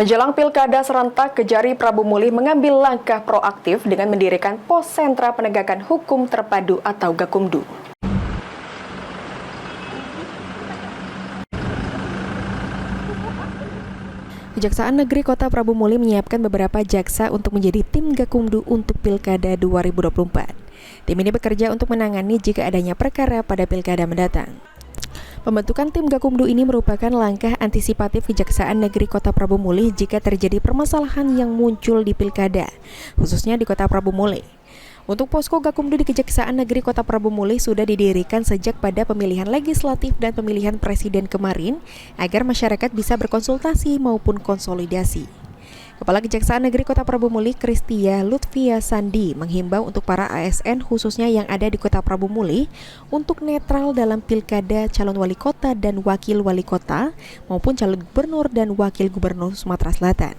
Menjelang Pilkada serentak, Kejari Prabu Mulih mengambil langkah proaktif dengan mendirikan Pos Sentra Penegakan Hukum Terpadu atau Gakumdu. Kejaksaan Negeri Kota Prabu Mulih menyiapkan beberapa jaksa untuk menjadi tim Gakumdu untuk Pilkada 2024. Tim ini bekerja untuk menangani jika adanya perkara pada Pilkada mendatang. Pembentukan tim Gakumdu ini merupakan langkah antisipatif Kejaksaan Negeri Kota Prabu Mulih jika terjadi permasalahan yang muncul di Pilkada, khususnya di Kota Prabu Mulih. Untuk posko Gakumdu di Kejaksaan Negeri Kota Prabu Mulih sudah didirikan sejak pada pemilihan legislatif dan pemilihan presiden kemarin agar masyarakat bisa berkonsultasi maupun konsolidasi. Kepala Kejaksaan Negeri Kota Prabu Mulih, Kristia Lutfia Sandi, menghimbau untuk para ASN khususnya yang ada di Kota Prabu Mulih untuk netral dalam pilkada calon wali kota dan wakil wali kota maupun calon gubernur dan wakil gubernur Sumatera Selatan.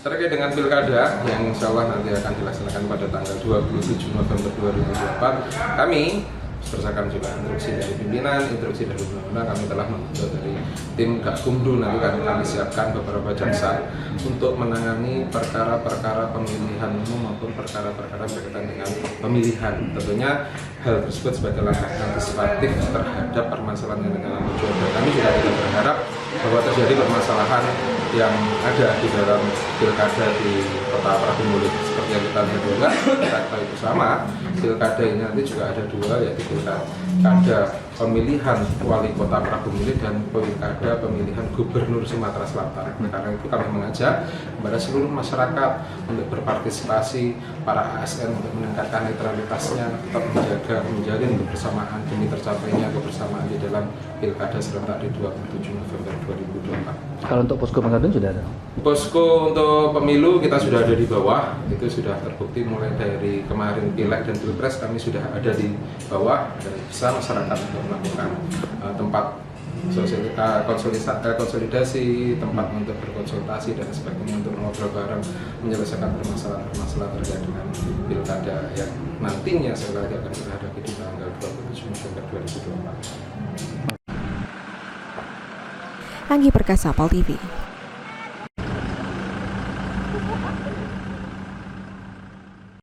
Terkait dengan pilkada yang insya Allah nanti akan dilaksanakan pada tanggal 27 November 2024, kami berdasarkan juga instruksi dari pimpinan, instruksi dari undang-undang, kami telah membentuk dari tim Gakumdu. Nanti kami siapkan beberapa jaksa untuk menangani perkara-perkara pemilihan umum maupun perkara-perkara berkaitan dengan pemilihan. Tentunya hal tersebut sebagai langkah antisipatif terhadap permasalahan yang dalam muncul. Dan kami juga tidak berharap bahwa terjadi permasalahan yang ada di dalam pilkada di Kota Prabu Mulih. Seperti yang kita lihat juga, kita ketahui bersama, pilkada ini nanti juga ada dua, yaitu pilkada pemilihan wali kota Prabu Mulih dan pilkada pemilihan gubernur Sumatera Selatan. Karena itu kami mengajak kepada seluruh masyarakat untuk berpartisipasi, para ASN untuk meningkatkan netralitasnya, tetap menjalin kebersamaan demi tercapainya kebersamaan di dalam pilkada serentak di 27 November 2024. Kalau untuk posko pengaduan sudah ada? Posko untuk pemilu kita sudah ada di bawah, itu sudah terbukti mulai dari kemarin Pileg dan Pilpres kami sudah ada di bawah dan bisa masyarakat untuk melakukan tempat konsolidasi, tempat untuk berkonsultasi dan sebagainya untuk ngobrol bareng, menyelesaikan permasalahan terkait dengan pilkada yang nantinya sekali lagi akan kita hadapi di tanggal 27 November 2024. Anggi Perkasa, PAL TV.